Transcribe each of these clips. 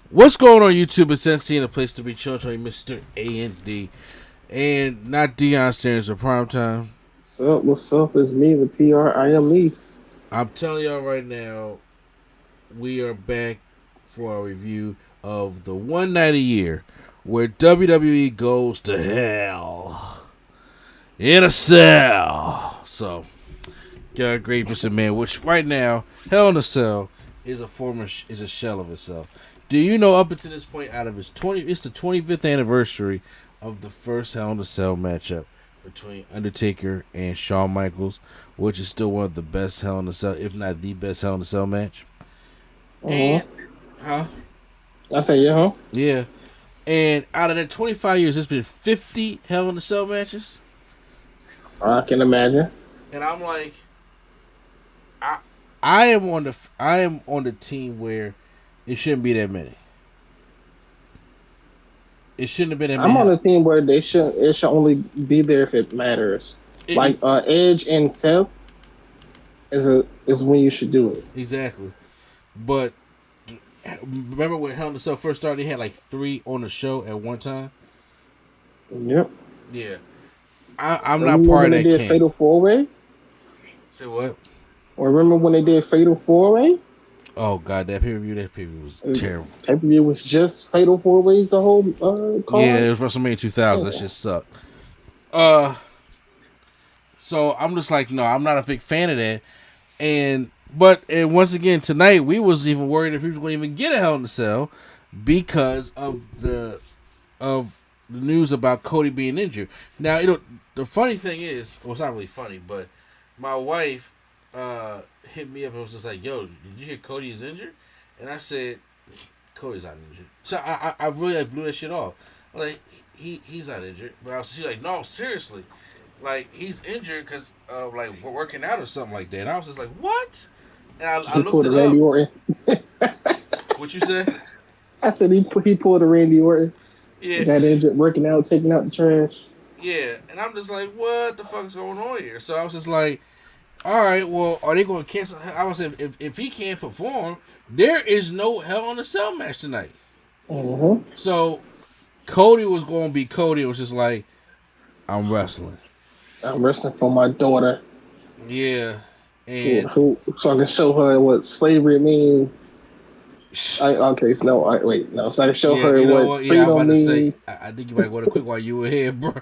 What's going on YouTube? It's Sensei and a place to be chilled. Mr. A&D. And not Deion Sanders at prime time. What's up? It's me, the PR. I am me. I'm telling y'all right now, we are back for a review of the one night a year where WWE goes to hell in a cell. So, got great for man, which right now, Hell in a Cell is a shell of itself. Do you know up until this point, out of it's the 25th anniversary of the first Hell in a Cell matchup between Undertaker and Shawn Michaels, which is still one of the best Hell in a Cell, if not the best Hell in a Cell match. And I say yeah, yeah. And out of that 25 years, there's been 50 Hell in a Cell matches. I can imagine. And I'm like, I am on the team where it shouldn't be that many. It shouldn't have been that many. I'm on a team where it should only be there if it matters. Edge and Seth is when you should do it. Exactly. But remember when Hell in a Cell first started, they had like 3 on the show at one time? Yep. Yeah. I'm not part of that camp. Did Fatal 4-Way? Say what? Or remember when they did Fatal 4-Way? Oh god, that pay-per-view was terrible. Pay-per-view was just Fatal 4-Ways the whole card? Yeah, it was WrestleMania 2000. That shit sucked. So I'm just like, no, I'm not a big fan of that. And once again tonight, we was even worried if we were going to even get a Hell in a Cell because of the news about Cody being injured. Now, the funny thing is, well, it's not really funny, but my wife hit me up and was just like, yo, did you hear Cody is injured? And I said, Cody's not injured. So I really blew that shit off. I'm like, he's not injured. But she's like, no, seriously. Like, he's injured because of, like, we're working out or something like that. And I was just like, what? And I looked it up. Randy Orton. What you said? I said he pulled a Randy Orton. Yeah. He got injured working out, taking out the trash. Yeah. And I'm just like, what the fuck's going on here? So I was just like, all right, well, are they going to cancel? I was saying, if he can't perform, there is no Hell in a Cell match tonight. Mm-hmm. So Cody was going to be Cody. It was just like, I'm wrestling. I'm wrestling for my daughter. Yeah. And so I can show her what slavery means. So I can show her what freedom I'm about means. to say, I think you might want to quick while you were here, bro.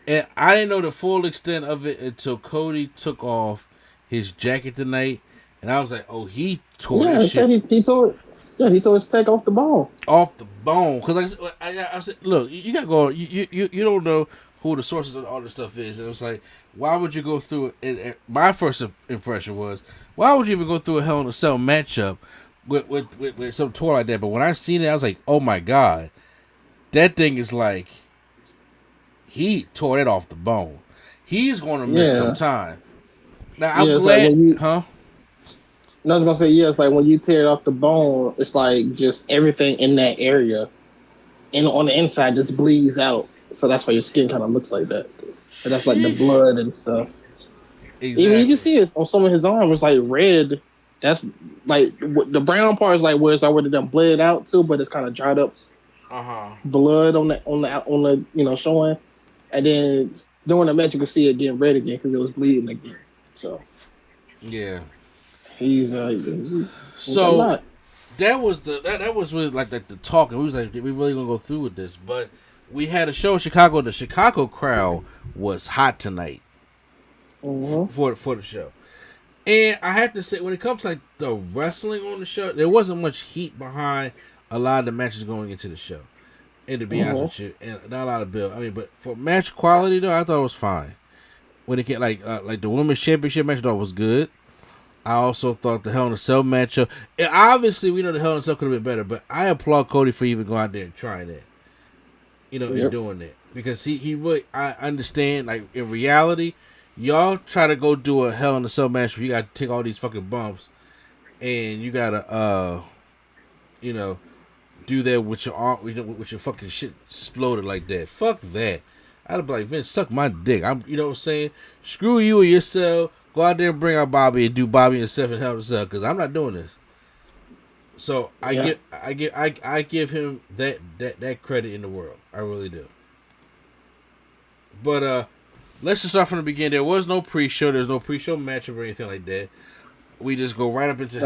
And I didn't know the full extent of it until Cody took off his jacket tonight, and I was like, "Oh, he tore that shit." He tore his pec off the bone. Off the bone, because I said, "Look, you gotta go. You don't know who the sources of all this stuff is." And it was like, why would you go through it? And my first impression was, why would you even go through a Hell in a Cell matchup with some tour like that? But when I seen it, I was like, "Oh my god, that thing is like." He tore it off the bone. He's going to miss some time. Now, I'm glad, No, I was going to say, it's like when you tear it off the bone, it's like just everything in that area. And on the inside, just bleeds out. So that's why your skin kind of looks like that. And that's like the blood and stuff. Exactly. Even you can see it on some of his arms, it's like red. That's like, the brown part is like where it's already done bled out too, but it's kind of dried up blood on the showing. And then during the match, you can see it getting red again because it was bleeding again. So, yeah, he's so that was really like the talk, and we was like, we really gonna go through with this? But we had a show in Chicago. The Chicago crowd was hot tonight for the show, and I have to say, when it comes to like the wrestling on the show, there wasn't much heat behind a lot of the matches going into the show. And to be honest with you, and not a lot of build. I mean, but for match quality though, I thought it was fine. When it came like the women's championship match, I thought was good. I also thought the Hell in a Cell matchup. And obviously, we know the Hell in a Cell could have been better, but I applaud Cody for even going out there and trying that. And doing that because he really. I understand. Like in reality, y'all try to go do a Hell in a Cell match where you got to take all these fucking bumps, and you gotta do that with your arm, with your fucking shit exploded like that. Fuck that. I'd be like, Vince, suck my dick. You know what I'm saying? Screw you and your cell. Go out there and bring out Bobby and do Bobby and Seth and Hell in a Cell, because I'm not doing this. So I give him that credit in the world. I really do. But let's just start from the beginning. There was no pre-show. There's no pre-show matchup or anything like that. We just go right up into.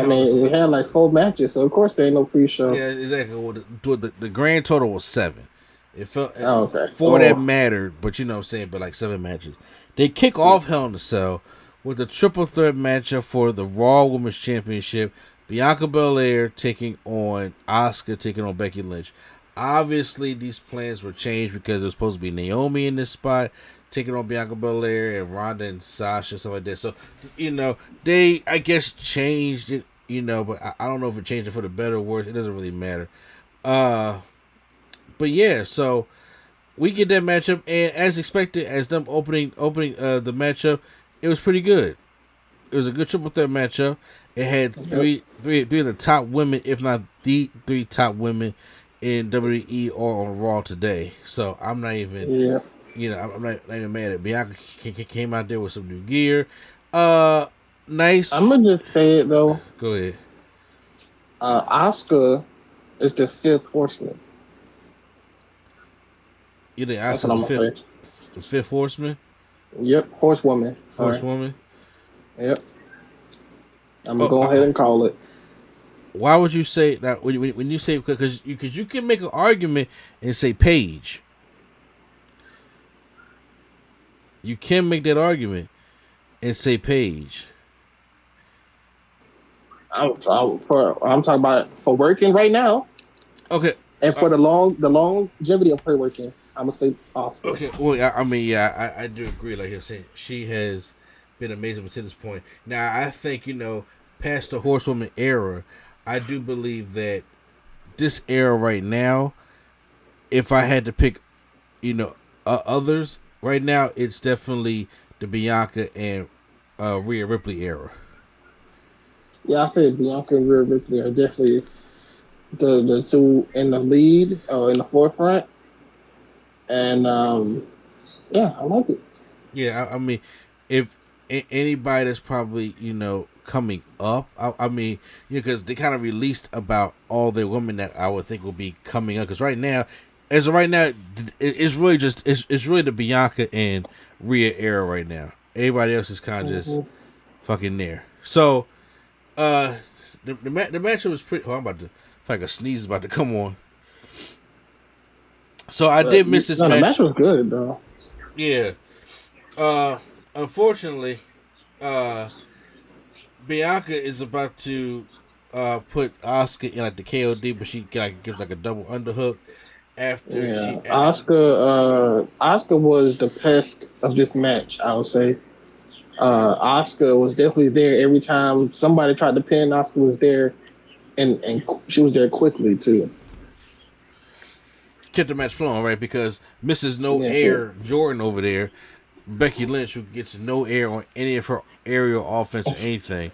We had like 4 matches, so of course there ain't no pre-show. Yeah, exactly. Well, the grand total was 7. It felt 4 that mattered, but you know what I'm saying. But like 7 matches. They kick off Hell in a Cell with a triple threat matchup for the Raw Women's Championship. Bianca Belair taking on Asuka, taking on Becky Lynch. Obviously, these plans were changed because it was supposed to be Naomi in this spot, taking on Bianca Belair and Ronda and Sasha, stuff like that. So, you know, they, I guess, changed it, you know, but I don't know if it changed it for the better or worse. It doesn't really matter. But yeah, so we get that matchup, and as expected, as them opening the matchup, it was pretty good. It was a good triple threat matchup. It had three of the top women, if not the 3 top women in WWE or on Raw today. So I'm not even, you know, I'm not even mad at it. Bianca came out there with some new gear. Nice. I'm gonna just say it though. Go ahead. Asuka is the 5th horseman. You think Asuka's the 5th horseman? Yep, horsewoman. Sorry. Horsewoman. Yep. I'm gonna go ahead and call it. Why would you say that when you say because you can make an argument and say Paige? You can make that argument and say Paige. I'm talking about for working right now. Okay. And for the longevity of her working, I'm gonna say Asuka. Okay. Well, I mean, yeah, I do agree. Like you're saying, she has been amazing to this point. Now, I think, you know, past the horsewoman era, I do believe that this era right now, if I had to pick, you know, others right now, it's definitely the Bianca and Rhea Ripley era. Yeah, I said Bianca and Rhea Ripley are definitely the 2 in the lead, in the forefront. And yeah, I like it. Yeah, I mean, if anybody that's probably, you know, coming up, I mean, you know, because they kind of released about all the women that I would think will be coming up. Because right now, as of right now, it's really just it's really the Bianca and Rhea era right now. Everybody else is kind of just fucking there. So, the matchup was pretty. Oh, I'm about to. Like a sneeze is about to come on. So I did miss this match. The match was good, though. Yeah. Unfortunately, Bianca is about to put Asuka in like the KOD, but she like gives like a double underhook after she. Asuka was the pest of this match, I would say. Asuka was definitely there every time somebody tried to pin. Asuka was there, and she was there quickly too. Kept the match flowing, right? Because Mrs. No Air Jordan over there, Becky Lynch, who gets no air on any of her aerial offense or anything.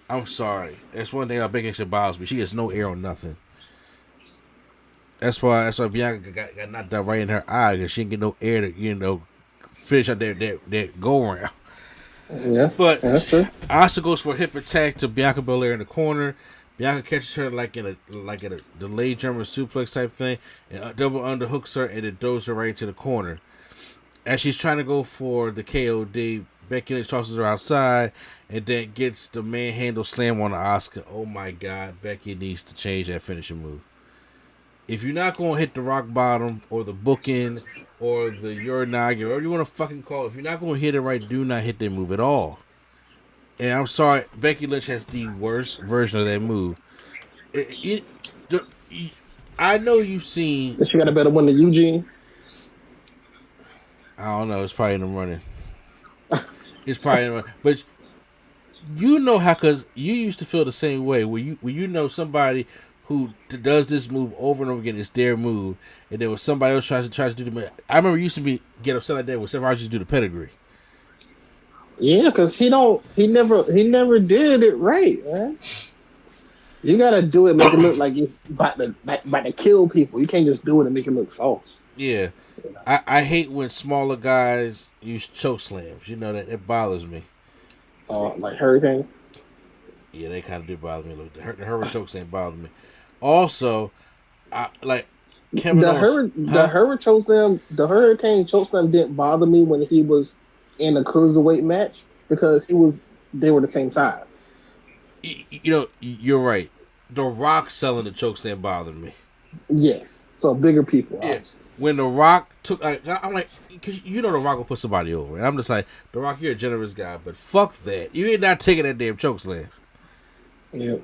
I'm sorry. That's one thing about Becky Lynch bothers me. She gets no air on nothing. That's why Bianca got knocked out right in her eye, because she didn't get no air to, you know, finish out that go around. Yeah, but that's true. Asuka goes for a hip attack to Bianca Belair in the corner. Bianca catches her like in a delayed German suplex type thing, and double underhooks her and then throws her right into the corner. As she's trying to go for the KOD, Becky Lynch tosses her outside and then gets the manhandle slam on Asuka. Oh my God, Becky needs to change that finishing move. If you're not going to hit the rock bottom or the booking or the uranagi, or whatever you want to fucking call it, if you're not going to hit it right, do not hit that move at all. And I'm sorry, Becky Lynch has the worst version of that move. I know you've seen. She got a better one than Eugene. I don't know. It's probably in the running. It's probably in the running. But you know how, because you used to feel the same way, where you know somebody who does this move over and over again, it's their move, and then when somebody else tries to do the. I remember you used to get upset like that when Seth Rollins used to do the pedigree. Yeah, because he never did it right, man. You gotta do it, make it look like it's about to kill people. You can't just do it and make it look soft. Yeah, I hate when smaller guys use choke slams. You know that it bothers me. Like Hurricane. Yeah, they kind of did bother me a little. The Hurricane chokes ain't bother me. Also, I like Kevin Owens. The Hurricane chokes them didn't bother me when he was in a cruiserweight match because they were the same size. You're right. The Rock selling the chokeslam bothered me. Yes, so bigger people. Yeah. When The Rock took, I'm like, because The Rock will put somebody over, and I'm just like, The Rock, you're a generous guy, but fuck that. You ain't not taking that damn chokeslam. Yep.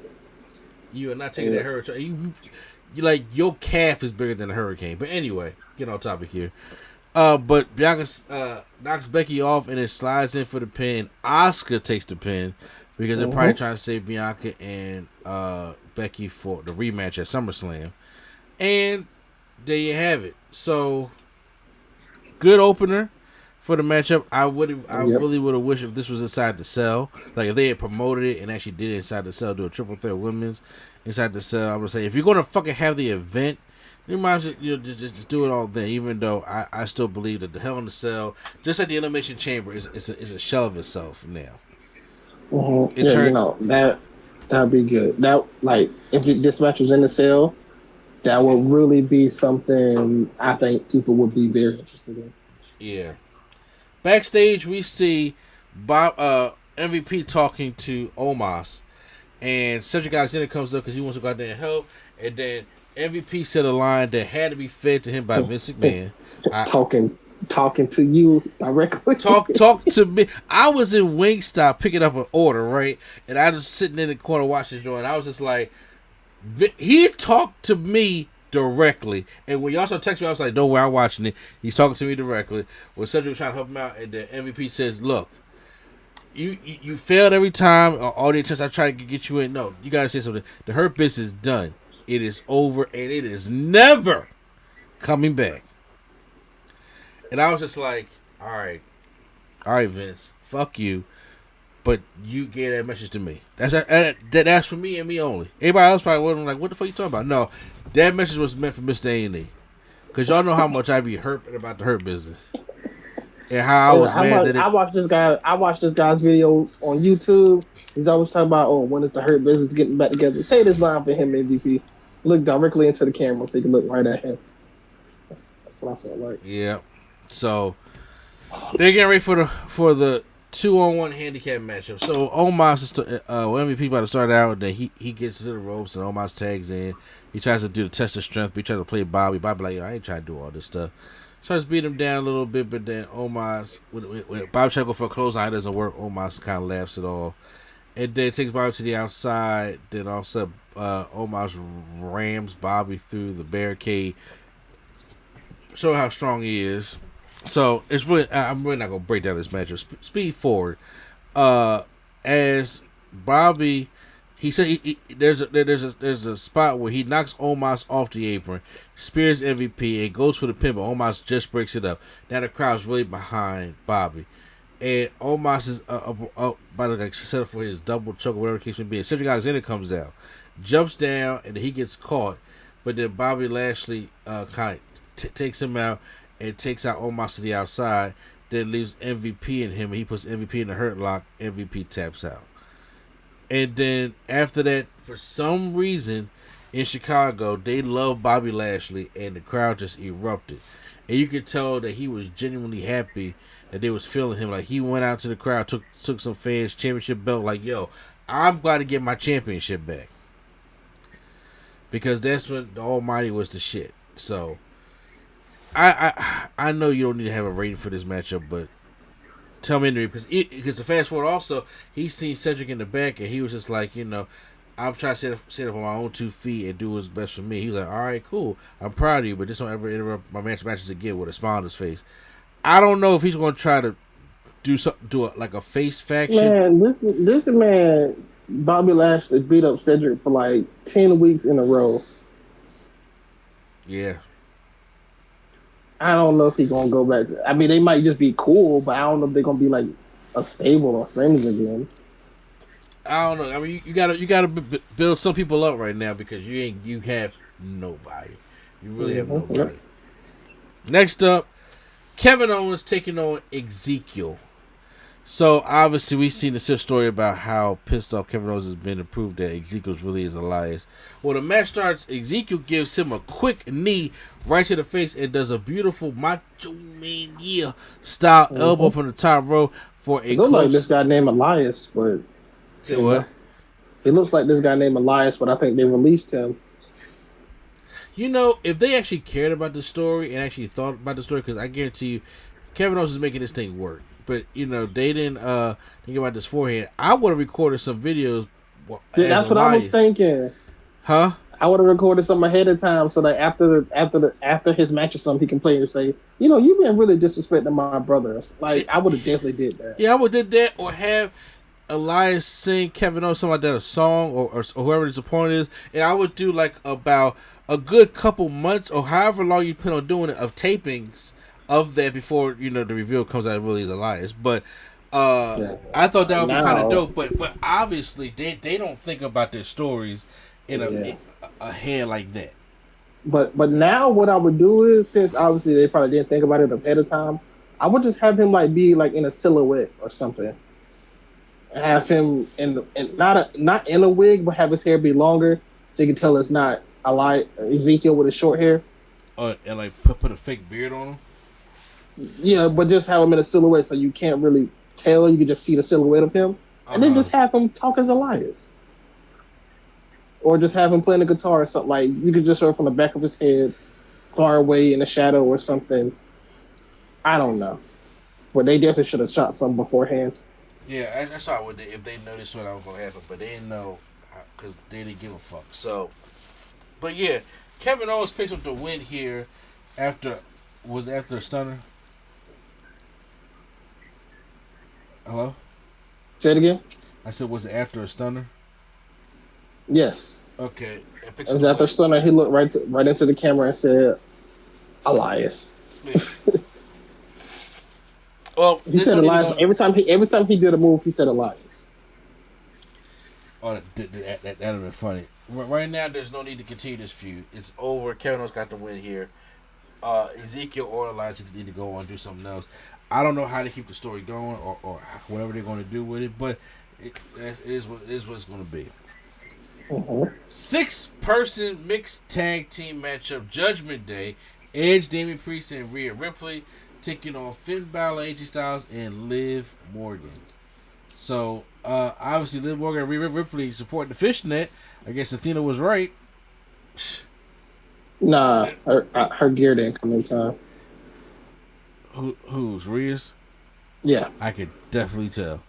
You are not taking that hurricane. You like your calf is bigger than a hurricane. But anyway, get on topic here. But Bianca knocks Becky off and it slides in for the pin. Asuka takes the pin because they're probably trying to save Bianca and Becky for the rematch at SummerSlam. And there you have it. So good opener for the matchup. I really would have wished if this was inside the cell. Like if they had promoted it and actually did it inside the cell, do a triple threat women's inside the cell. I would say if you're gonna fucking have the event, you might as well just do it all then. Even though I still believe that the Hell in the Cell, just like the Elimination Chamber, is a shell of itself now. That'd be good. That if this match was in the cell, that would really be something I think people would be very interested in. Yeah. Backstage, we see MVP talking to OMAS, and Cedric Alexander comes up because he wants to go out there and help, and then MVP said a line that had to be fed to him by Vince McMahon. Talking to you directly. Talk to me. I was in Wingstop picking up an order, right? And I was sitting in the corner watching the joint. I was just like, he talked to me directly. And when y'all started texting me, I was like, don't worry, I'm watching it. He's talking to me directly. When Cedric was trying to help him out, and the MVP says, look, you failed every time. All the attempts I tried to get you in. No, you got to say something. The Hurt Business is done. It is over, and it is never coming back. And I was just like, all right, Vince, fuck you. But you gave that message to me. That's for me and me only. Everybody else probably wasn't like, what the fuck you talking about? No, that message was meant for Mr. A&E. Because y'all know how much I be hurt about the Hurt Business. And how I was mad I watched this guy's videos on YouTube. He's always talking about, when is the Hurt Business getting back together? Say this line for him, MVP. Look directly into the camera so you can look right at him. That's what I felt like. Yeah. So they're getting ready for the 2-on-1 handicap matchup. So OMAS is MVP about to start out, then he gets to the ropes and OMAS tags in. He tries to do the test of strength, but he tries to play Bobby. Bobby like, I ain't trying to do all this stuff. Tries to beat him down a little bit, but then OMAS, when Bobby tries to go for a clothesline, it doesn't work. OMAS kind of laughs it off. And then takes Bobby to the outside. Then also OMAS rams Bobby through the barricade. Show how strong he is. So it's really, I'm really not gonna break down this matchup. Speed forward, as Bobby, he said there's a spot where he knocks OMAS off the apron, spears MVP, and goes for the pin, but OMAS just breaks it up. Now the crowd's really behind Bobby, and OMAS is about to set up for his double choke or whatever the case may be. And Cedric Alexander comes out, jumps down, and he gets caught, but then Bobby Lashley kind of takes him out. And takes out OMAS to the outside, then leaves MVP in him, and he puts MVP in the hurt lock. MVP taps out. And then after that, for some reason, in Chicago, they love Bobby Lashley, and the crowd just erupted. And you could tell that he was genuinely happy that they was feeling him. Like, he went out to the crowd, took some fans' championship belt, like, yo, I'm glad to get my championship back. Because that's when the Almighty was the shit. So I know you don't need to have a rating for this matchup, but tell me because the fast forward also, he's seen Cedric in the back and he was just like, I'm trying to sit up on my own 2 feet and do what's best for me. He was like, all right, cool, I'm proud of you, but just don't ever interrupt my matches again with a smile on his face. I don't know if he's going to try to do a face faction. Man, this man Bobby Lashley beat up Cedric for like 10 weeks in a row. Yeah. I don't know if he's gonna go back to. I mean, they might just be cool, but I don't know if they're gonna be like a stable or friends again. I don't know. I mean, you gotta build some people up right now because you have nobody. You really have nobody. Next up, Kevin Owens taking on Ezekiel. So obviously we seen the story about how pissed off Kevin Owens has been to prove that Ezekiel's really is Elias. Well, the match starts. Ezekiel gives him a quick knee right to the face and does a beautiful Macho Mania style elbow from the top rope for a. It looks like this guy named Elias, but say what? It looks like this guy named Elias, but I think they released him. You know, if they actually cared about the story and actually thought about the story, because I guarantee you, Kevin Owens is making this thing work. But you know, they didn't think about this beforehand. I would have recorded some videos. Yeah, that's what I was thinking. Huh? I would have recorded some ahead of time so that after his match or something, he can play and say, you know, you've been really disrespecting my brother. Like I would have definitely did that. Yeah, I would have did that, or have Elias sing Kevin Owens something like that, a song, or whoever his opponent is, and I would do like about a good couple months or however long you plan on doing it of tapings of that before, you know, the reveal comes out really is Elias. But I thought that would be kind of dope. But obviously they don't think about their stories in a hand like that. But now what I would do is, since obviously they probably didn't think about it ahead of time, I would just have him like be like in a silhouette or something. Have him not in a wig, but have his hair be longer so you can tell it's not Ezekiel with his short hair. And like put a fake beard on him. Yeah, but just have him in a silhouette so you can't really tell. You can just see the silhouette of him. And then just have him talk as Elias. Or just have him playing the guitar or something. Like, you could just show it from the back of his head, far away in the shadow or something. I don't know. But they definitely should have shot something beforehand. Yeah, that's how I would if they noticed what was going to happen. But they didn't know because they didn't give a fuck. So, but yeah, Kevin Owens picks up the win here after a stunner. Hello? Say it again? I said, was it after a stunner? Yes. Okay. It was after a stunner. He looked right into the camera and said, Elias. Well, he said Elias. Every time he did a move, he said Elias. Oh, that would have been funny. Right now, there's no need to continue this feud. It's over. Kevin Owens got the win here. Ezekiel or Elias need to go on and do something else. I don't know how to keep the story going or whatever they're going to do with it, but it is what it's going to be. 6-person mixed tag team matchup, Judgment Day. Edge, Damian Priest, and Rhea Ripley taking on Finn Balor, AJ Styles, and Liv Morgan. So, obviously, Liv Morgan and Rhea Ripley supporting the fishnet. I guess Athena was right. Nah, her gear didn't come in time. Who's Rhea's? Yeah, I could definitely tell.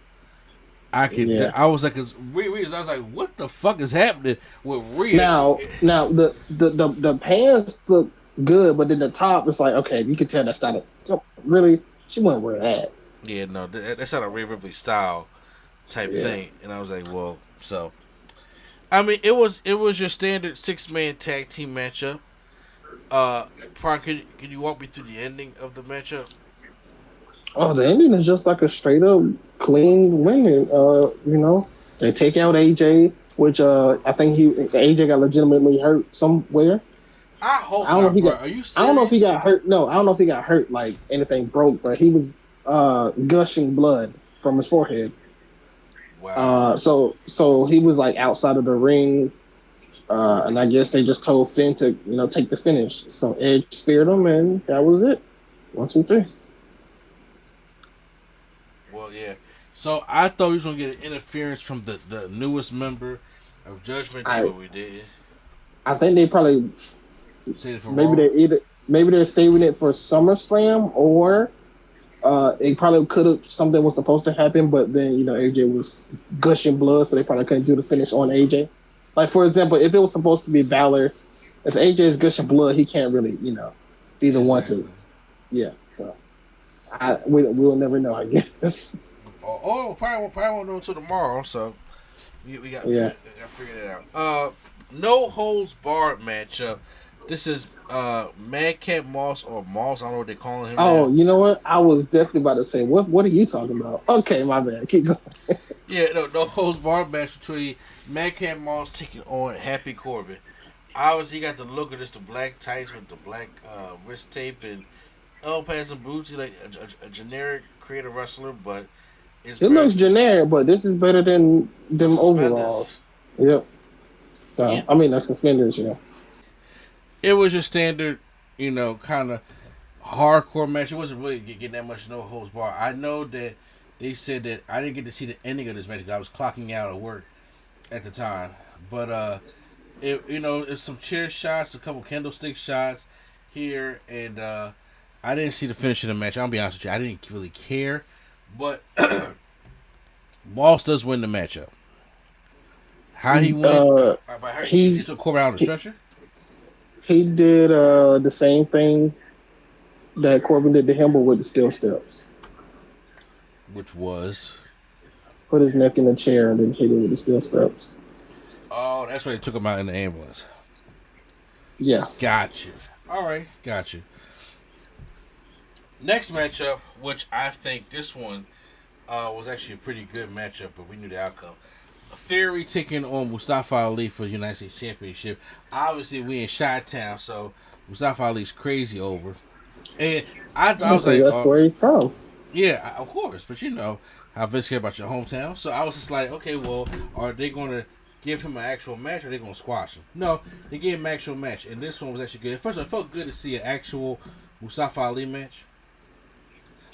I was like, cause Rhea's. I was like, what the fuck is happening with Rhea? Now the pants look good, but then the top is like, okay, you can tell that's not really. She wouldn't wear that. Yeah, no, that's not a Rhea Ripley style type thing. And I was like, well, so. I mean, it was your standard 6-man tag team matchup. Prime, could you walk me through the ending of the matchup? Oh, the ending is just like a straight up clean win. You know, they take out AJ, which I think AJ got legitimately hurt somewhere. I don't know if he got. Are you serious? I don't know if he got hurt. No, I don't know if he got hurt like anything broke, but he was gushing blood from his forehead. Wow. So he was like outside of the ring. And I guess they just told Finn to, take the finish. So Edge speared him, and that was it. 1, 2, 3. Well, yeah. So I thought we was gonna get an interference from the newest member of Judgment Day, but we did. I think they probably maybe they're saving it for SummerSlam, or it probably could have something was supposed to happen, but then AJ was gushing blood, so they probably couldn't do the finish on AJ. Like, for example, if it was supposed to be Balor, if AJ is gushing blood, he can't really, be the one to. Yeah, so we'll never know, I guess. Probably won't know until tomorrow. So we got to figure that out. No holds barred matchup. This is Madcap Moss or Moss. I don't know what they're calling him. Oh, now. You know what? I was definitely about to say, what are you talking about? Okay, my bad. Keep going. Yeah, no holds barred match between Madcap Moss taking on Happy Corbin. Obviously, he got the look of just the black tights with the black wrist tape and elbow pads and boots. He's like a generic creative wrestler, but It's It better. looks generic, but this is better than them overalls. Yep. So Yeah. I mean, the suspenders, yeah. It was your standard, kind of hardcore match. It wasn't really getting that much no holds bar. I know that they said that I didn't get to see the ending of this match because I was clocking out of work at the time. But it's some chair shots, a couple candlestick shots here, and I didn't see the finish of the match. I'll be honest with you, I didn't really care. But Moss does win the matchup. How he win? He took Corbin out on the stretcher. He did the same thing that Corbin did to him, but with the steel steps. Which was? Put his neck in the chair and then hit it with the steel steps. Oh, that's why they took him out in the ambulance. Yeah. Got you. All right, got you. Next matchup, which I think this one was actually a pretty good matchup, but we knew the outcome. Theory taking on Mustafa Ali for the United States Championship. Obviously, we in Chi-Town, so Mustafa Ali's crazy over. And I was like, that's where he's from. Yeah, of course. But you know how Vince care about your hometown. So I was just like, okay, well, are they going to give him an actual match or are they going to squash him? No, they gave him an actual match. And this one was actually good. First of all, it felt good to see an actual Mustafa Ali match.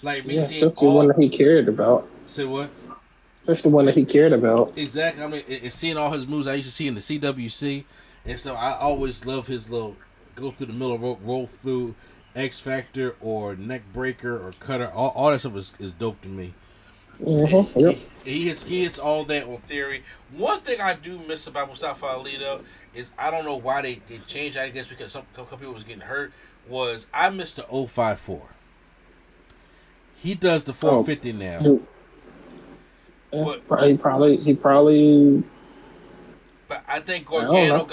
Like me seeing the one that he cared about. Say what? That's the one that he cared about. Exactly. I mean, and seeing all his moves I used to see in the CWC, and so I always love his little go through the middle rope, roll through X Factor or neck breaker or cutter. All that stuff is dope to me. Mm-hmm. Yep. He hits all that on Theory. One thing I do miss about Mustafa Ali though is I don't know why they changed. I guess because a couple people was getting hurt. Was I missed the 054. He does the 450 now. But he probably. But I think Gargano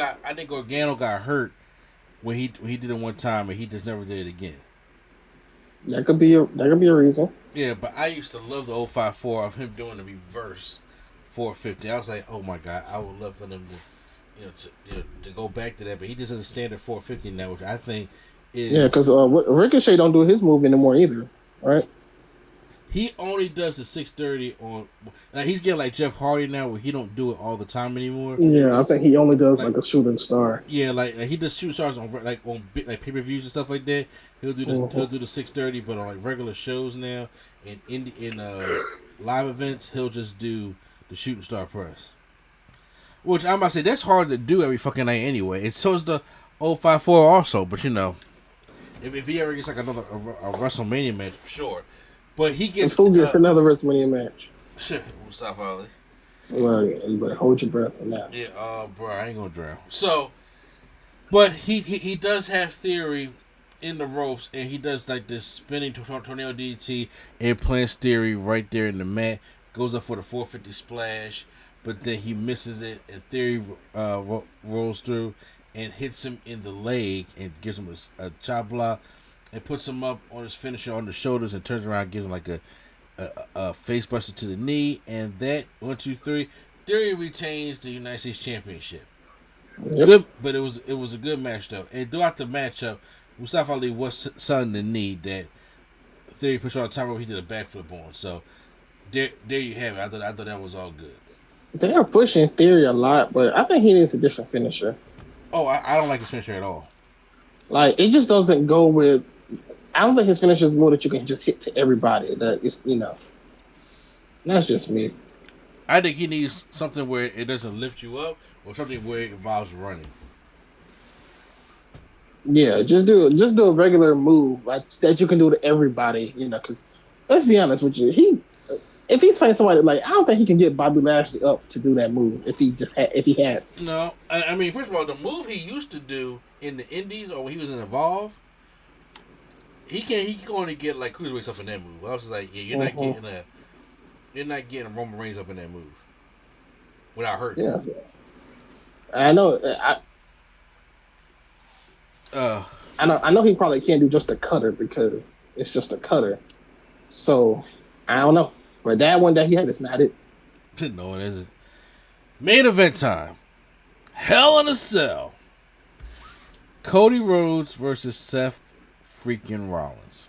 got hurt when he did it one time and he just never did it again. That could be a reason. Yeah, but I used to love the 054 of him doing the reverse 450. I was like, oh my god, I would love for them to go back to that. But he just has a standard 450 now, which I think is because Ricochet don't do his move anymore either, right? He only does the 630 on. He's getting like Jeff Hardy now, where he don't do it all the time anymore. Yeah, I think he only does like a shooting star. Yeah, like he does shooting stars on pay-per-views and stuff like that. He'll do the 630, but on like regular shows now and in live events, he'll just do the shooting star press. Which I'm about to say that's hard to do every fucking night anyway. And so is the 054 also, but you know, if he ever gets like another a WrestleMania match, sure. But he gets. Who gets another WrestleMania match? Shit, Mustafa Ali. Well, you better hold your breath on that. Yeah, bro, I ain't gonna drown. So, but he does have Theory in the ropes, and he does like this spinning tornado DDT and plants Theory right there in the mat. Goes up for the 450 splash, but then he misses it, and Theory rolls through and hits him in the leg and gives him a chop block. And puts him up on his finisher on the shoulders and turns around and gives him like a face buster to the knee. And that, 1, 2, 3, Theory retains the United States Championship. Yep. Good, but it was a good match though. And throughout the matchup, Mustafa Ali was selling the knee that Theory pushed on the top rope. He did a backflip on. So there you have it. I thought that was all good. They are pushing Theory a lot, but I think he needs a different finisher. Oh, I don't like his finisher at all. Like it just doesn't go with. I don't think his finisher is more that you can just hit to everybody. That is, that's just me. I think he needs something where it doesn't lift you up, or something where it involves running. Yeah, just do a regular move like that you can do to everybody. Because let's be honest with you, if he's fighting somebody like I don't think he can get Bobby Lashley up to do that move if he had to. No, I mean first of all, the move he used to do in the Indies or when he was in Evolve. He can only get like cruiserweights up in that move. I was just like, yeah, you're not getting Roman Reigns up in that move without hurting. Yeah, I know. I know he probably can't do just a cutter because it's just a cutter. So I don't know, but that one that he had is not it. No, it isn't. Main event time. Hell in a Cell. Cody Rhodes versus Seth freaking Rollins.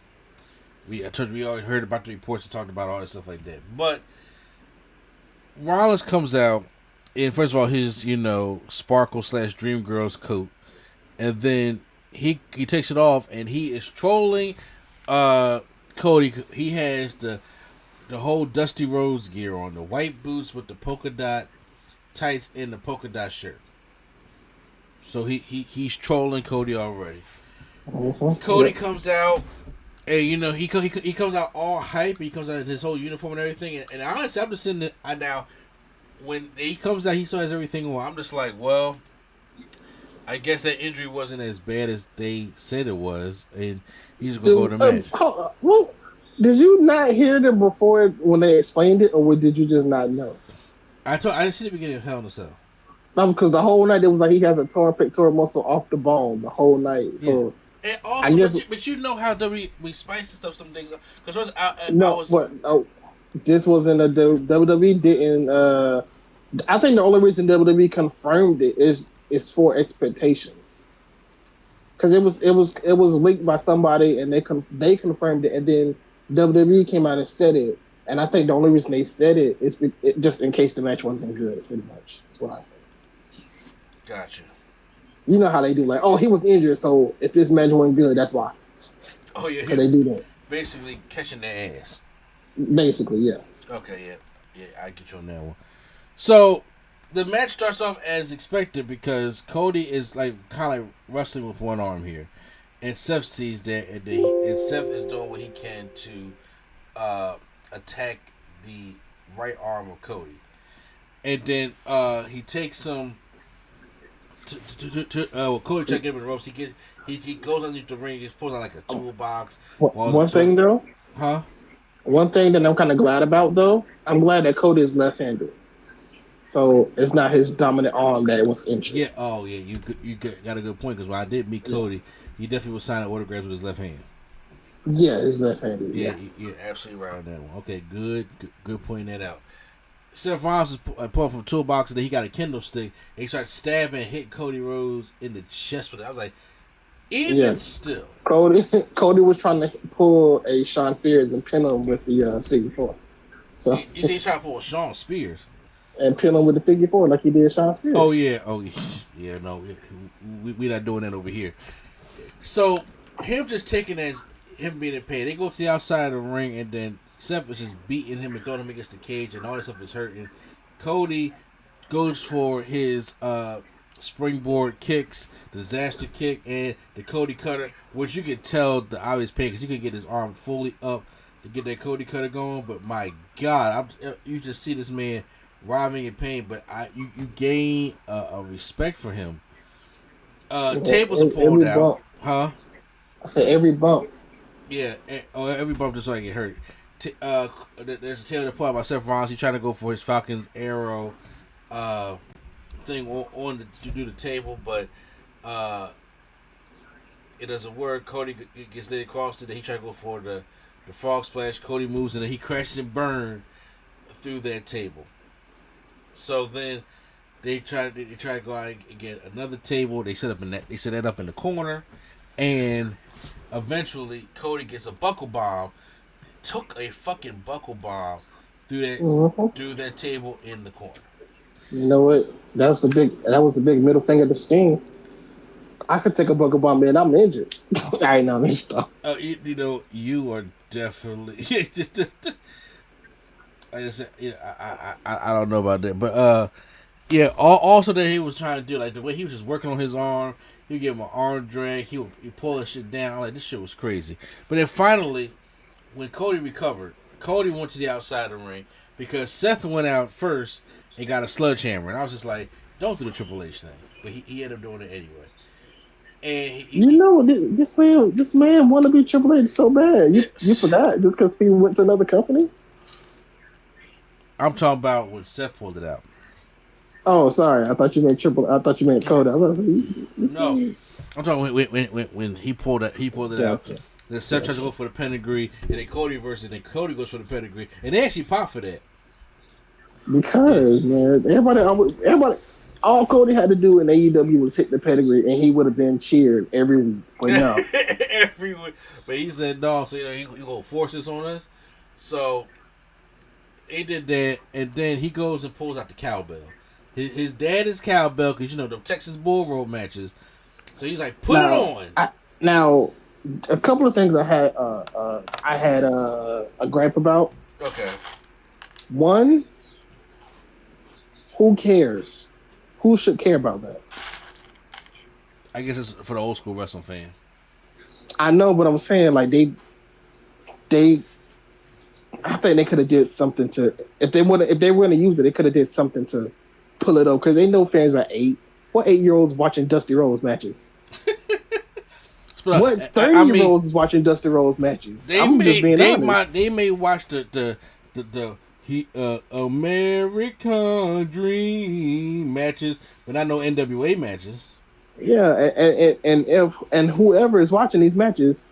I told you we already heard about the reports and talked about all that stuff like that. But Rollins comes out in, first of all, his, Sparkle / Dream Girls coat. And then he takes it off and he is trolling Cody. He has the whole Dusty Rose gear on. The white boots with the polka dot tights and the polka dot shirt. So he's trolling Cody already. Mm-hmm. Cody comes out, and he comes out all hype. He comes out in his whole uniform and everything. And honestly, I'm just sitting there now. When he comes out, he still has everything on. I'm just like, well, I guess that injury wasn't as bad as they said it was, and he's gonna go to the match. Well, did you not hear them before when they explained it, or did you just not know? I didn't see the beginning of Hell in a Cell. No, because the whole night it was like he has a torn pectoral muscle off the bone the whole night. So, and also, but you know how we spice and stuff some things up. Because this was in a WWE didn't. I think the only reason WWE confirmed it is for expectations. Because it was leaked by somebody and they confirmed it, and then WWE came out and said it. And I think the only reason they said it is just in case the match wasn't good. Pretty much, that's what I said. Gotcha. You know how they do, like, oh, he was injured, so if this match wasn't good, that's why. Oh yeah, they do that. Basically catching their ass. Basically, yeah. Okay, yeah, I get you on that one. So the match starts off as expected because Cody is like kind of wrestling with one arm here, and Seth sees that, and Seth is doing what he can to attack the right arm of Cody, and then he takes some. Cody check him in the ropes. He goes underneath the ring. He pulls out like a toolbox. One thing though, one thing that I'm kind of glad about though, I'm glad that Cody is left-handed, so it's not his dominant arm that was injured. Yeah. Oh yeah. You got a good point, because when I did meet Cody, he definitely was signing autographs with his left hand. Yeah, his left-handed. Yeah, you're absolutely right on that one. Okay, good pointing that out. Seth Rollins is pulling from a toolbox, and then he got a kendo stick, and he starts stabbing and hitting Cody Rhodes in the chest with it. I was like, still. Cody was trying to pull a Sean Spears and pin him with the figure four. So you see, he's trying to pull Sean Spears and pin him with the figure four like he did Sean Spears. Oh yeah. No, we're not doing that over here. So him just taking as him being in pain. They go to the outside of the ring, and then Seth is just beating him and throwing him against the cage, and all this stuff is hurting. Cody goes for his springboard kicks, the disaster kick, and the Cody cutter, which you can tell the obvious pain because you can get his arm fully up to get that Cody cutter going. But my God, you just see this man writhing in pain, but you gain a respect for him. Tables are pulled out, huh? I said every bump. Yeah, every bump just so I get hurt. There's a tail to pull out by Seth Rollins. He's trying to go for his Falcon's arrow thing to do the table, but it doesn't work. Cody gets laid across it. Then he tries to go for the frog splash. Cody moves, and then he crashes and burns through that table. So then they try to go out and get another table. They set that up in the corner, and eventually Cody gets a buckle bomb. Took a fucking buckle bomb through that table in the corner. You know what? That was a big middle finger to Sting. I could take a buckle bomb, man. I'm injured. I ain't know this stuff. You are definitely. I don't know about that, but also that he was trying to do, like the way he was just working on his arm. He would give him an arm drag. He pull that shit down. Like, this shit was crazy. But then finally, when Cody recovered, Cody went to the outside of the ring because Seth went out first and got a sledgehammer. And I was just like, don't do the Triple H thing. But he ended up doing it anyway. And this man want to be Triple H so bad. You forgot because he went to another company? I'm talking about when Seth pulled it out. Oh, sorry. I thought you meant Cody. I was like, no. I'm talking when he pulled it out. Then Seth tries to go for the pedigree, and then Cody versus, and then Cody goes for the pedigree, and they actually pop for that. Because man, everybody, all Cody had to do in AEW was hit the pedigree, and he would have been cheered every week. But no, every week. But he said no. So he gonna force this on us. So he did that, and then he goes and pulls out the cowbell. His dad is cowbell because the Texas Bull Rope matches. So he's like, put it on. Now, a couple of things I had a gripe about. Okay. One, who cares? Who should care about that? I guess it's for the old school wrestling fan. I know, but I'm saying like they I think they could have did something to if they were going to use it, they could have did something to pull it up because they know fans are 8. What 8-year-olds watching Dusty Rhodes matches? What 30-year-olds watching Dusty Rhodes matches? They may watch the American Dream matches, but not no NWA matches. Yeah, and whoever is watching these matches,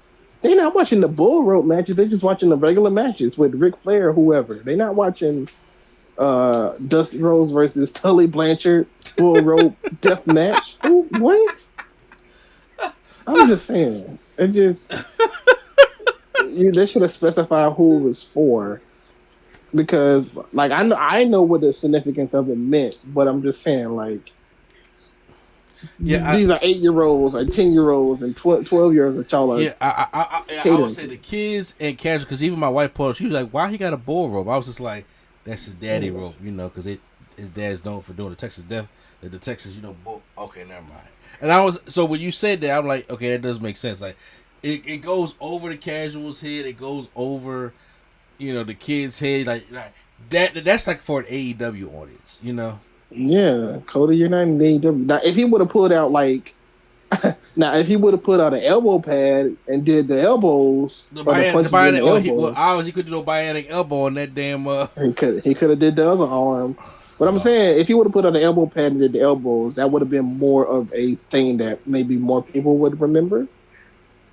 they're not watching the bull rope matches. They're just watching the regular matches with Ric Flair or whoever. They're not watching Dusty Rhodes versus Tully Blanchard bull rope death match. What? I'm just saying. It just they should have specified who it was for, because like I know what the significance of it meant, but I'm just saying like. Yeah, these are 8-year-olds and 10-year-olds and 12-year-olds that y'all are. Yeah, I would say the kids and casual, because even my wife Paul, she was like, "Why he got a bull rope?" I was just like, "That's his daddy rope, because his dad's known for doing the Texas Death, the Texas, bull." Okay, never mind. And so when you said that, I'm like, okay, that does make sense. Like, it goes over the casual's head, it goes over, the kid's head, like that. That's like for an AEW audience, Yeah, Cody, you're not in AEW. Now, if he would have pulled out if he would have put out an elbow pad and did the elbows, he could do no bionic elbow on that damn. He could have did the other arm. But I'm saying, if he would have put out an elbow pad and did the elbows, that would have been more of a thing that maybe more people would remember.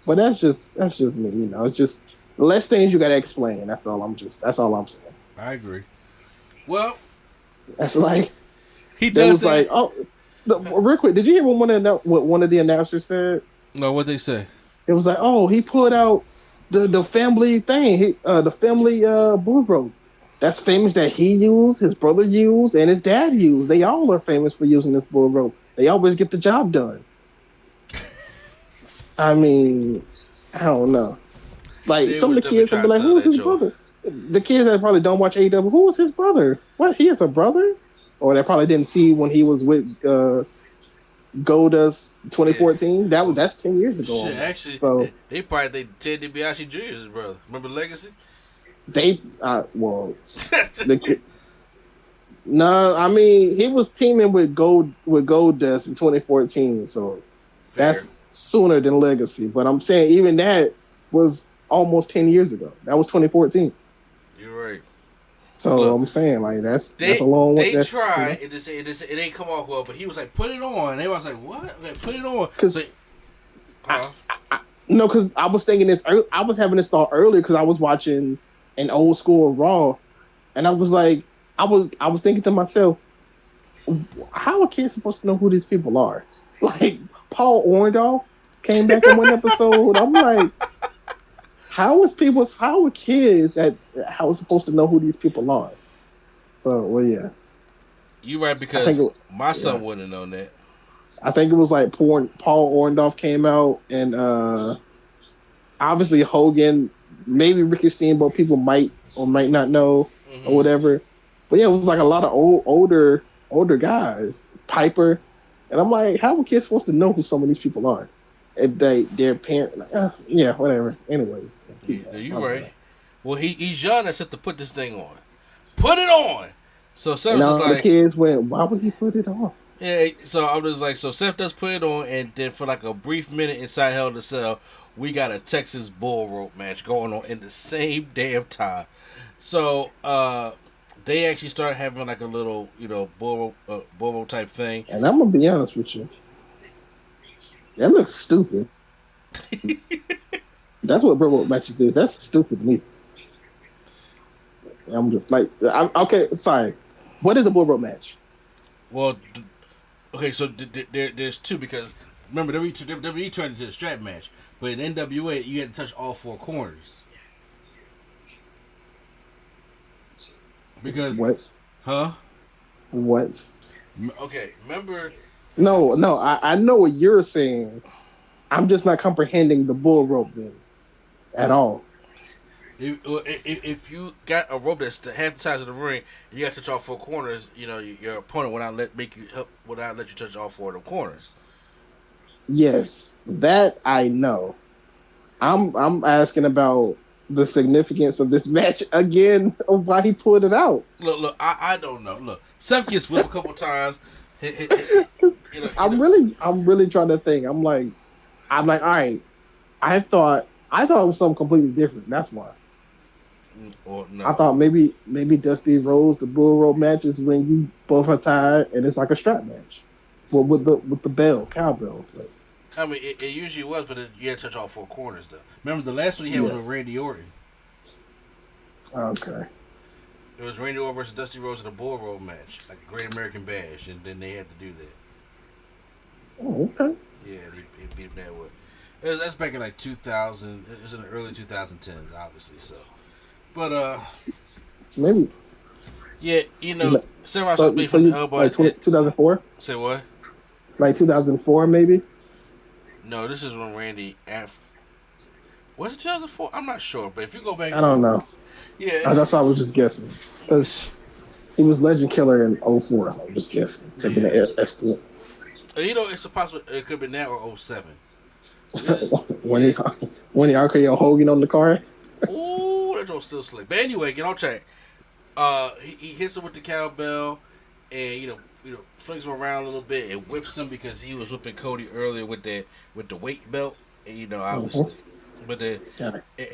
But that's just me, It's just less things you got to explain. That's all I'm saying. I agree. Well, that's like. He does like, real quick, did you hear what one of the announcers said? No, what they say? It was like, he put out the family thing, the family bull rope. That's famous that he used, his brother used, and his dad used. They all are famous for using this bull rope. They always get the job done. I mean, I don't know. Like, some of the kids will be like, who's his brother? The kids that probably don't watch AEW, who was his brother? What, he has a brother? Or they probably didn't see when he was with Goldust 2014. That's 10 years ago. Shit, actually, so, they probably Ted DiBiase Jr. is his brother. Remember Legacy? No, I mean he was teaming with Goldust in 2014, so fair. That's sooner than Legacy. But I'm saying even that was almost 10 years ago. That was 2014. You're right. So look, I'm saying like that's a long way. They tried. It ain't come off well. But he was like, "Put it on." And everyone was like, "What?" Okay, put it on. Because because I was thinking this. I was having this thought earlier because I was watching an old school Raw, and I was like, I was thinking to myself, how are kids supposed to know who these people are? Like Paul Orndorff came back in one episode. I'm like, how are kids how supposed to know who these people are? So, well, yeah. You're right, because my son wouldn't have known that. I think it was like Paul Orndorff came out, and obviously Hogan, maybe Ricky Steamboat, people might or might not know or whatever. But yeah, it was like a lot of older guys, Piper, and I'm like, how are kids supposed to know who some of these people are? If their parents, whatever. Anyways, you're right. Well, he's young enough to put this thing on. Put it on. So Seth was like, the kids went, why would he put it on? Yeah. So I was like, so Seth does put it on, and then for like a brief minute inside Hell in a Cell, we got a Texas bull rope match going on in the same damn time. So they actually started having like a little, bull rope type thing. And I'm gonna be honest with you. That looks stupid. That's what bull rope matches is. That's stupid to me. I'm just like, okay, sorry. What is a bull rope match? Well, Okay, so there's two because remember WWE turned into a strap match, but in NWA you had to touch all four corners. Because, What? huh? What? Okay, remember? No, I know what you're saying. I'm just not comprehending the bull rope then at all. If you got a rope that's half the size of the ring, you got to touch all four corners. You know your opponent will not let you touch all four of the corners. Yes, that I know. I'm asking about the significance of this match again, of why he pulled it out. Look, I don't know. Look, Seth gets whipped a couple times. I'm really trying to think. I'm like, all right. I thought it was something completely different. That's why. Or no. I thought maybe Dusty Rhodes, the bull rope match is when you both are tied and it's like a strap match, well, with the cowbell. Like, I mean, it usually was, but you had to touch all four corners though. Remember the last one he had was with Randy Orton. Okay. It was Randy Orton versus Dusty Rhodes in a bull rope match, like a Great American Bash, and then they had to do that. Oh, okay. Yeah, they beat him that way. That's back in like 2000. It was in the early 2010s, obviously. So, but maybe. Yeah, Seth Rollins was beat from the elbow. Like 2004. Say what? Like 2004, maybe. No, this is when Randy. Was it 2004? I'm not sure, but if you go back, I don't know. Yeah, that's why I was just guessing because he was Legend Killer in 04. So I'm just guessing, taking the estimate. It's a possible. It could be now or 07. when he RKO Hogan on the car. Ooh, that joke's still slick. But anyway, get on track. He hits him with the cowbell, and flings him around a little bit and whips him because he was whipping Cody earlier with the weight belt, and obviously. Mm-hmm. But then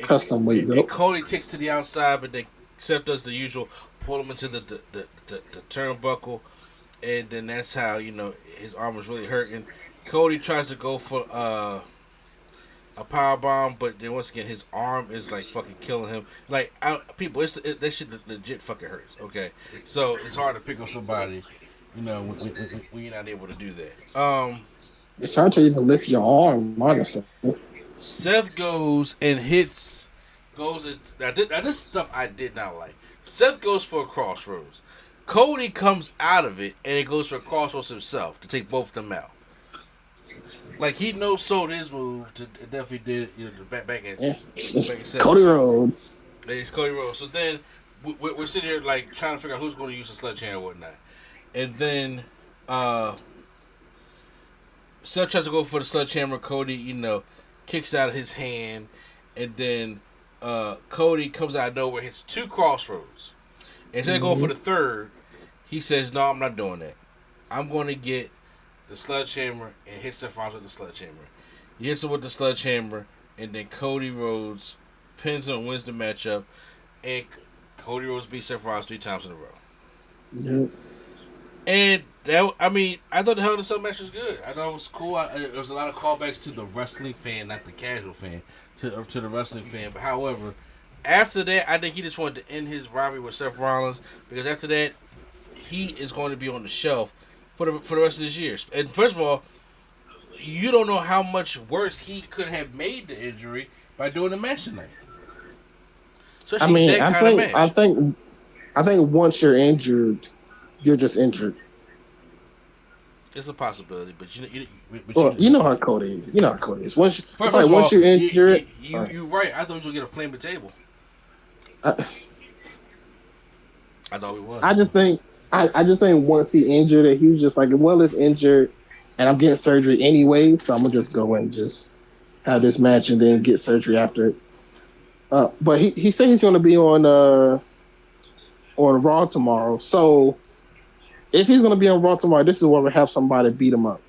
custom weight belt. Cody takes to the outside, but then Seth does the usual, pull him into the turnbuckle, and then that's how his arm was really hurting. Cody tries to go for a power bomb, but then once again his arm is like fucking killing him. Like people, that shit legit fucking hurts. Okay, so it's hard to pick up somebody, when you're not able to do that. It's hard to even lift your arm, honestly. Seth goes and now this stuff I did not like. Seth goes for a crossroads. Cody comes out of it and it goes for a crossroads himself to take both of them out. Like he sold his move to definitely did back at Cody Rhodes. It's Cody Rhodes. So then we're sitting here like trying to figure out who's going to use the sledgehammer and whatnot. And then Seth tries to go for the sledgehammer. Cody, kicks out of his hand, and then Cody comes out of nowhere, hits two crossroads. Instead of going for the third, he says, "No, I'm not doing that. I'm going to get the sledgehammer and hit Seth Rollins with the sledgehammer." He hits him with the sledgehammer, and then Cody Rhodes pins him and wins the matchup, and Cody Rhodes beats Seth Rollins 3 times in a row. Yep. And I thought the Hell in a Cell match was good. I thought it was cool. There was a lot of callbacks to the wrestling fan, not the casual fan, to the wrestling fan. But however, after that, I think he just wanted to end his rivalry with Seth Rollins because after that, he is going to be on the shelf for the rest of this year. And first of all, you don't know how much worse he could have made the injury by doing the match tonight. Especially I think once you're injured, you're just injured. It's a possibility, but you know how Cody is. You know how Cody is. Once you're injured, you're right. I thought we were gonna get a flame the table. I thought we was. I just think once he injured it, he was just like, well, it's injured, and I'm getting surgery anyway, so I'm gonna just go and just have this match and then get surgery after it. But he said he's gonna be on Raw tomorrow, so. If he's going to be on Raw tomorrow, this is where we have somebody beat him up.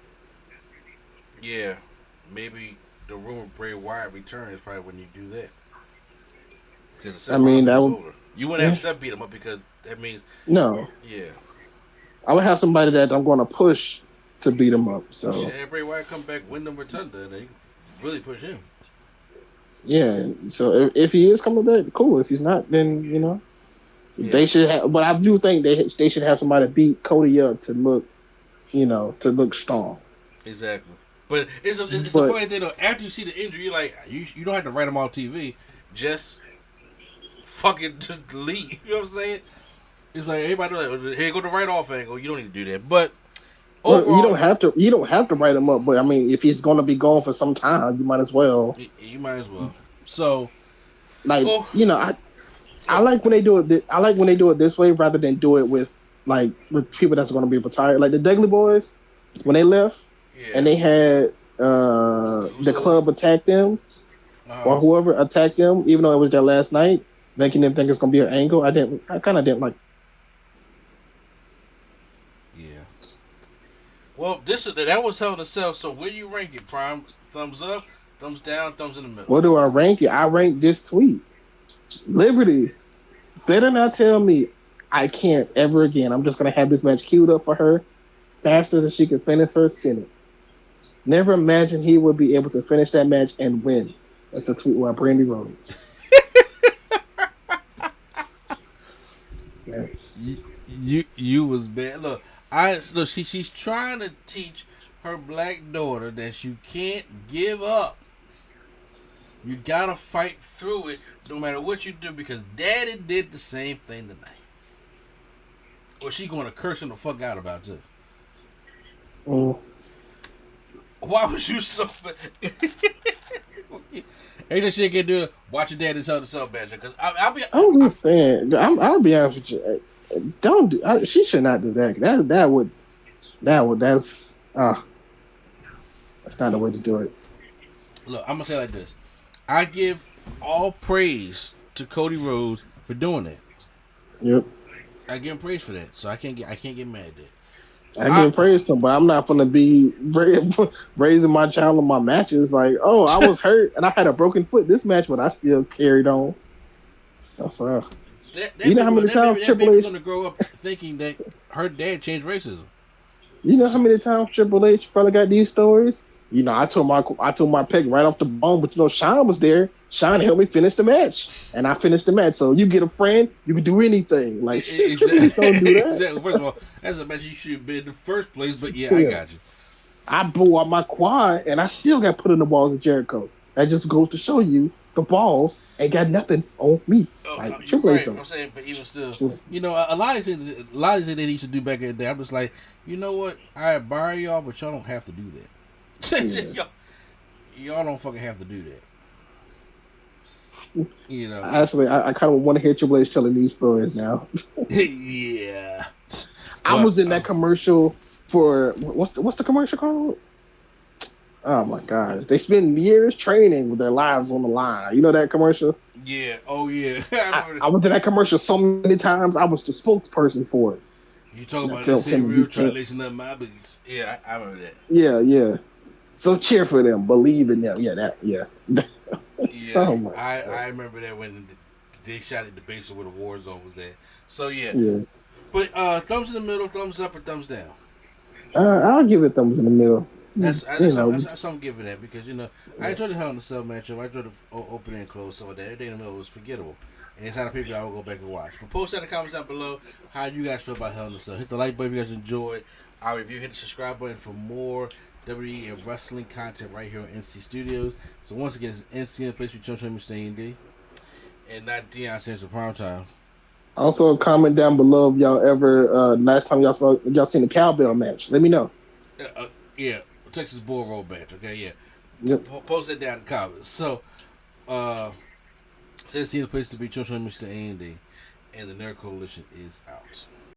Yeah. Maybe the rumor Bray Wyatt return is probably when you do that. Because Seth Rollins is over. You wouldn't have Seth beat him up because that means... No. Yeah. I would have somebody that I'm going to push to beat him up. So have Bray Wyatt come back, win number 10, then they really push him. Yeah. So if he is coming back, cool. If he's not, then, Yeah. They should have, but I do think they should have somebody beat Cody up to look to look strong. Exactly. But it's the funny thing though. After you see the injury, you're like, you don't have to write them on TV. Just fucking just leave. You know what I'm saying? It's like everybody like, hey, go to right off angle. You don't need to do that. But overall, you don't have to write him up. But I mean, if he's going to be gone for some time, you might as well. You might as well. So, I like when they do it. I like when they do it this way rather than do it with people that's going to be retired. Like the Dudley Boys, when they left, and they had the club attack them, or whoever attacked them, even though it was their last night, making them think it's going to be an angle. I kind of didn't like. Yeah. Well, that was Hell in a Cell. So where do you rank it, Prime? Thumbs up, thumbs down, thumbs in the middle. What do I rank it? I rank this tweet. Liberty better not tell me I can't ever again. I'm just going to have this match queued up for her faster than she can finish her sentence. Never imagine he would be able to finish that match and win. That's a tweet by Brandy Rhodes. Yes. You was bad. Look, she's trying to teach her black daughter that you can't give up. You gotta fight through it no matter what you do, because Daddy did the same thing tonight. Or she gonna curse him the fuck out about too. Why was you so bad? Anything she can do, watch your daddy's Hell in a Cell match. Because I'll be honest with you. Don't do. She should not do that. That's not the way to do it. Look, I'm gonna say it like this. I give all praise to Cody Rhodes for doing that. Yep. I give him praise for that, so I can't get mad at that. I give him praise to him, but I'm not gonna be raising my child on my matches. Like, oh, I was hurt and I had a broken foot this match, but I still carried on. That's you know how many times Triple H gonna grow up thinking that her dad changed racism. You know how many times Triple H probably got these stories? I told my pick right off the bone, but Sean was there. Sean helped me finish the match, and I finished the match. So you get a friend, you can do anything. Like, exactly. Don't do that. Exactly. First of all, that's a match you should have been in the first place. But I got you. I blew out my quad, and I still got put in the balls of Jericho. That just goes to show you the balls ain't got nothing on me. You're right. I'm saying, but even still, a lot of things they used to do back in the day. I'm just like, you know what? I admire y'all, but y'all don't have to do that. Y'all don't fucking have to do that. Actually, I kind of want to hear Triple H telling these stories now. Yeah. I was in that commercial for what's the commercial called? Oh my gosh! They spend years training with their lives on the line. You know that commercial? Yeah. Oh yeah. I went to that commercial so many times. I was the spokesperson for it. You talking about the same real trying to listen up my boots? Yeah, I remember that. Yeah. So cheer for them, believe in them. Yeah. Yeah, oh I remember that when they shot at the base of where the war zone was at. So yeah. But thumbs in the middle, thumbs up, or thumbs down? I'll give it thumbs in the middle. That's I'm giving that because I enjoyed the Hell in a Cell matchup. I enjoyed the opening and close. Some of that everything in the middle was forgettable, and it's not a paper I will go back and watch. But post that in the comments down below how you guys feel about Hell in a Cell. Hit the like button if you guys enjoyed our review. Hit the subscribe button for more WWE and wrestling content right here on NC Studios. So once again, it's NC in the place for Mr. A&D, and not Deion Sanders for prime time. Also, comment down below if y'all ever last time y'all seen the cowbell match. Let me know. Yeah, Texas Bull Road match. Okay, yeah. Yep. Post that down in the comments. So, NC in the place to be Mr. A&D, and the Nerd Coalition is out.